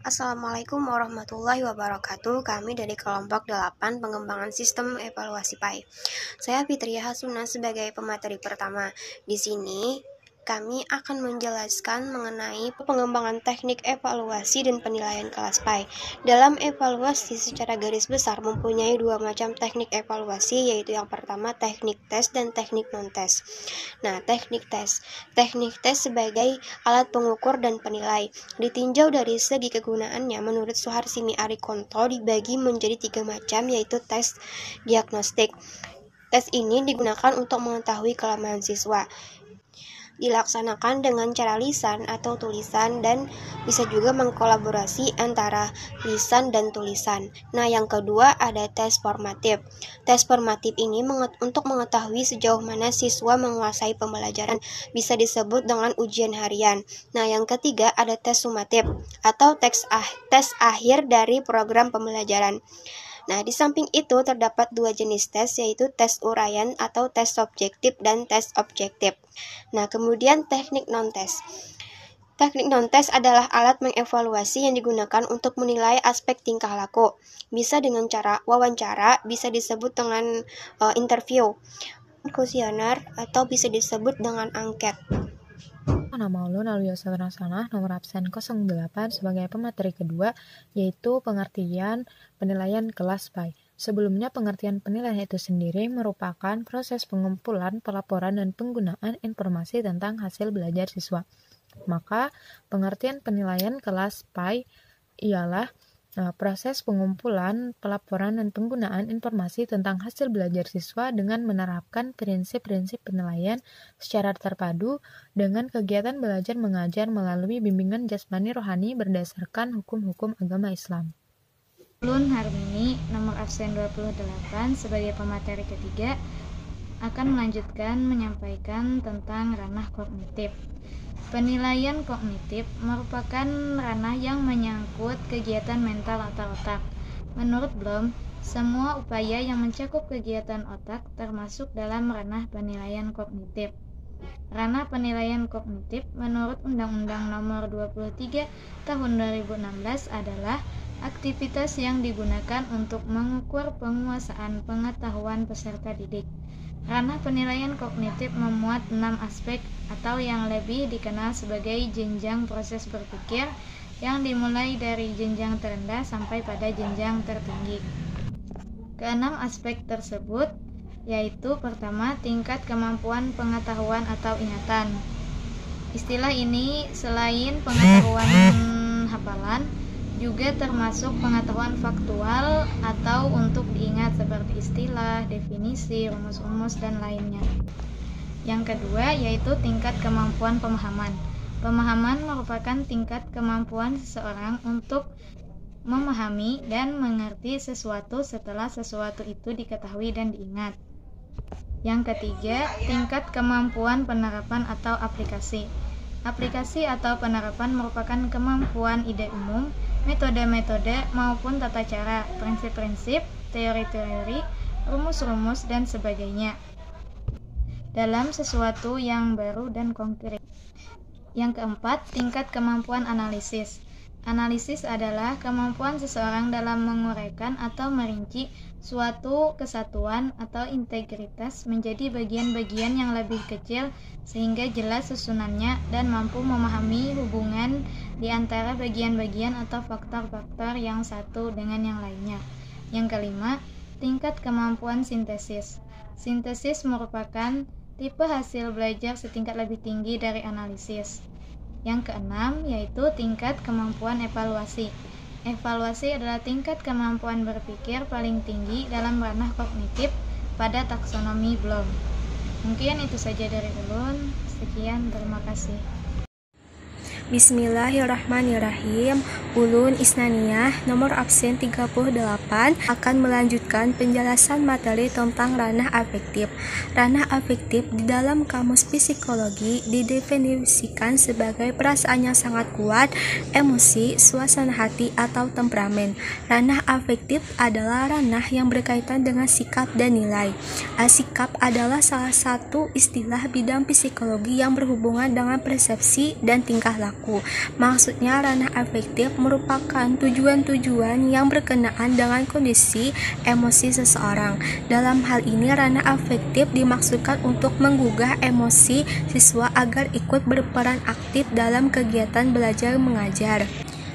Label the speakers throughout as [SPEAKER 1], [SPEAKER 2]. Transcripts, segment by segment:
[SPEAKER 1] Assalamualaikum warahmatullahi wabarakatuh. Kami dari kelompok 8 pengembangan sistem evaluasi PAI. Saya Fitriya Hasuna sebagai pemateri pertama. Di sini kami akan menjelaskan mengenai pengembangan teknik evaluasi dan penilaian kelas PAI. Dalam evaluasi secara garis besar mempunyai dua macam teknik evaluasi, yaitu yang pertama teknik tes dan teknik non-tes. Nah, teknik tes sebagai alat pengukur dan penilai. Ditinjau dari segi kegunaannya, menurut Suharsini Arikonto dibagi menjadi 3 macam, yaitu tes diagnostik. Tes ini digunakan untuk mengetahui kelemahan siswa. Dilaksanakan dengan cara lisan atau tulisan dan bisa juga mengkolaborasi antara lisan dan tulisan. Nah, yang kedua ada tes formatif. Tes formatif ini untuk mengetahui sejauh mana siswa menguasai pembelajaran, bisa disebut dengan ujian harian. Nah, yang ketiga ada tes sumatif atau tes akhir dari program pembelajaran. Nah, di samping itu terdapat dua jenis tes, yaitu tes uraian atau tes subjektif dan tes objektif. Nah, kemudian teknik non-tes. Teknik non-tes adalah alat mengevaluasi yang digunakan untuk menilai aspek tingkah laku. Bisa dengan cara wawancara, bisa disebut dengan interview, kuesioner, atau bisa disebut dengan angket.
[SPEAKER 2] Nama Ulun Alwiyosa Rasana, nomor absen 08 sebagai pemateri kedua, yaitu pengertian penilaian kelas PAI. Sebelumnya, pengertian penilaian itu sendiri merupakan proses pengumpulan, pelaporan, dan penggunaan informasi tentang hasil belajar siswa. Maka, pengertian penilaian kelas PAI ialah proses pengumpulan, pelaporan, dan penggunaan informasi tentang hasil belajar siswa dengan menerapkan prinsip-prinsip penilaian secara terpadu dengan kegiatan belajar mengajar melalui bimbingan jasmani rohani berdasarkan hukum-hukum agama Islam.
[SPEAKER 3] Ulun Harmini, nomor absen 28 sebagai pemateri ketiga, akan melanjutkan menyampaikan tentang ranah kognitif. Penilaian kognitif merupakan ranah yang menyangkut kegiatan mental atau otak. Menurut Bloom, semua upaya yang mencakup kegiatan otak termasuk dalam ranah penilaian kognitif. Ranah penilaian kognitif menurut Undang-Undang Nomor 23 Tahun 2016 adalah aktivitas yang digunakan untuk mengukur penguasaan pengetahuan peserta didik. Ranah penilaian kognitif memuat 6 aspek atau yang lebih dikenal sebagai jenjang proses berpikir yang dimulai dari jenjang terendah sampai pada jenjang tertinggi. Keenam aspek tersebut yaitu pertama, tingkat kemampuan pengetahuan atau ingatan. Istilah ini selain pengetahuan hafalan juga termasuk pengetahuan faktual atau untuk diingat seperti istilah, definisi, rumus-rumus, dan lainnya. Yang kedua yaitu tingkat kemampuan pemahaman. Pemahaman merupakan tingkat kemampuan seseorang untuk memahami dan mengerti sesuatu setelah sesuatu itu diketahui dan diingat. Yang ketiga, tingkat kemampuan penerapan atau aplikasi. Aplikasi atau penerapan merupakan kemampuan ide umum, metode-metode maupun tata cara, prinsip-prinsip, teori-teori, rumus-rumus, dan sebagainya dalam sesuatu yang baru dan konkret. Yang keempat, tingkat kemampuan analisis. Analisis adalah kemampuan seseorang dalam menguraikan atau merinci suatu kesatuan atau integritas menjadi bagian-bagian yang lebih kecil sehingga jelas susunannya dan mampu memahami hubungan di antara bagian-bagian atau faktor-faktor yang satu dengan yang lainnya. Yang kelima, tingkat kemampuan sintesis. Sintesis merupakan tipe hasil belajar setingkat lebih tinggi dari analisis. Yang keenam yaitu tingkat kemampuan evaluasi. Evaluasi adalah tingkat kemampuan berpikir paling tinggi dalam ranah kognitif pada taksonomi Bloom. Mungkin itu saja dari Ulun. Sekian, terima kasih.
[SPEAKER 4] Bismillahirrahmanirrahim. Ulun Isnaniyah, nomor absen 38, akan melanjutkan penjelasan materi tentang ranah afektif. Ranah afektif di dalam kamus psikologi didefinisikan sebagai perasaan yang sangat kuat, emosi, suasana hati, atau temperamen. Ranah afektif adalah ranah yang berkaitan dengan sikap dan nilai. Sikap adalah salah satu istilah bidang psikologi yang berhubungan dengan persepsi dan tingkah laku. perilaku. Maksudnya, ranah afektif merupakan tujuan-tujuan yang berkenaan dengan kondisi emosi seseorang. Dalam hal ini, ranah afektif dimaksudkan untuk menggugah emosi siswa agar ikut berperan aktif dalam kegiatan belajar mengajar.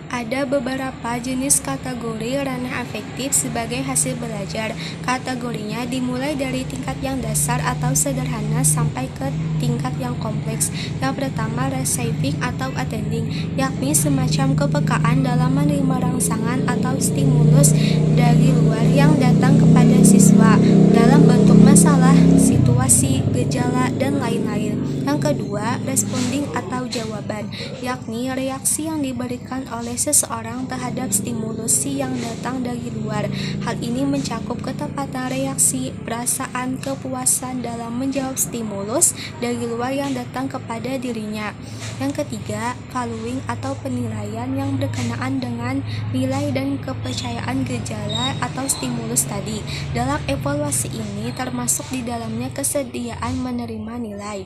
[SPEAKER 4] Ada beberapa jenis kategori ranah afektif sebagai hasil belajar. Kategorinya dimulai dari tingkat yang dasar atau sederhana sampai ke tingkat yang kompleks. Yang pertama, receiving atau attending, yakni semacam kepekaan dalam menerima rangsangan atau stimulus dari luar yang datang kepada siswa dalam bentuk masalah, situasi, gejala, dan lain-lain. Yang kedua, responding atau jawaban, yakni reaksi yang diberikan oleh seseorang terhadap stimulusi yang datang dari luar. Hal ini mencakup ketepatan reaksi, perasaan, kepuasan dalam menjawab stimulus dari luar yang datang kepada dirinya. Yang ketiga, valuing atau penilaian yang berkenaan dengan nilai dan kepercayaan gejala atau stimulus tadi. Dalam evaluasi ini termasuk di dalamnya kesediaan menerima nilai.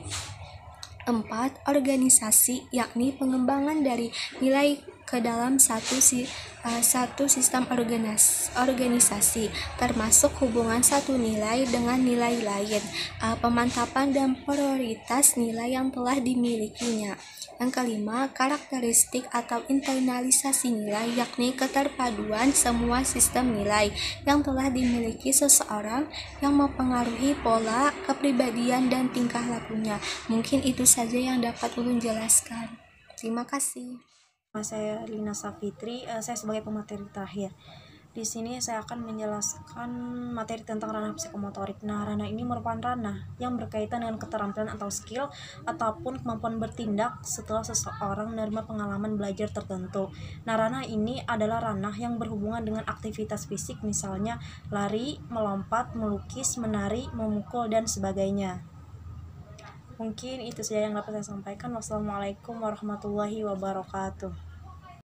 [SPEAKER 4] 4. Organisasi, yakni pengembangan dari nilai ke dalam satu sistem organisasi, termasuk hubungan satu nilai dengan nilai lain, pemantapan dan prioritas nilai yang telah dimilikinya. Yang kelima, karakteristik atau internalisasi nilai, yakni keterpaduan semua sistem nilai yang telah dimiliki seseorang yang mempengaruhi pola, kepribadian, dan tingkah lakunya. Mungkin itu saja yang dapat ulun jelaskan. Terima kasih.
[SPEAKER 5] Saya Lina Safitri, saya sebagai pemateri terakhir. Di sini saya akan menjelaskan materi tentang ranah psikomotorik. Nah, ranah ini merupakan ranah yang berkaitan dengan keterampilan atau skill ataupun kemampuan bertindak setelah seseorang menerima pengalaman belajar tertentu. Nah, ranah ini adalah ranah yang berhubungan dengan aktivitas fisik, misalnya lari, melompat, melukis, menari, memukul, dan sebagainya. Mungkin itu saja yang dapat saya sampaikan. Wassalamualaikum warahmatullahi wabarakatuh.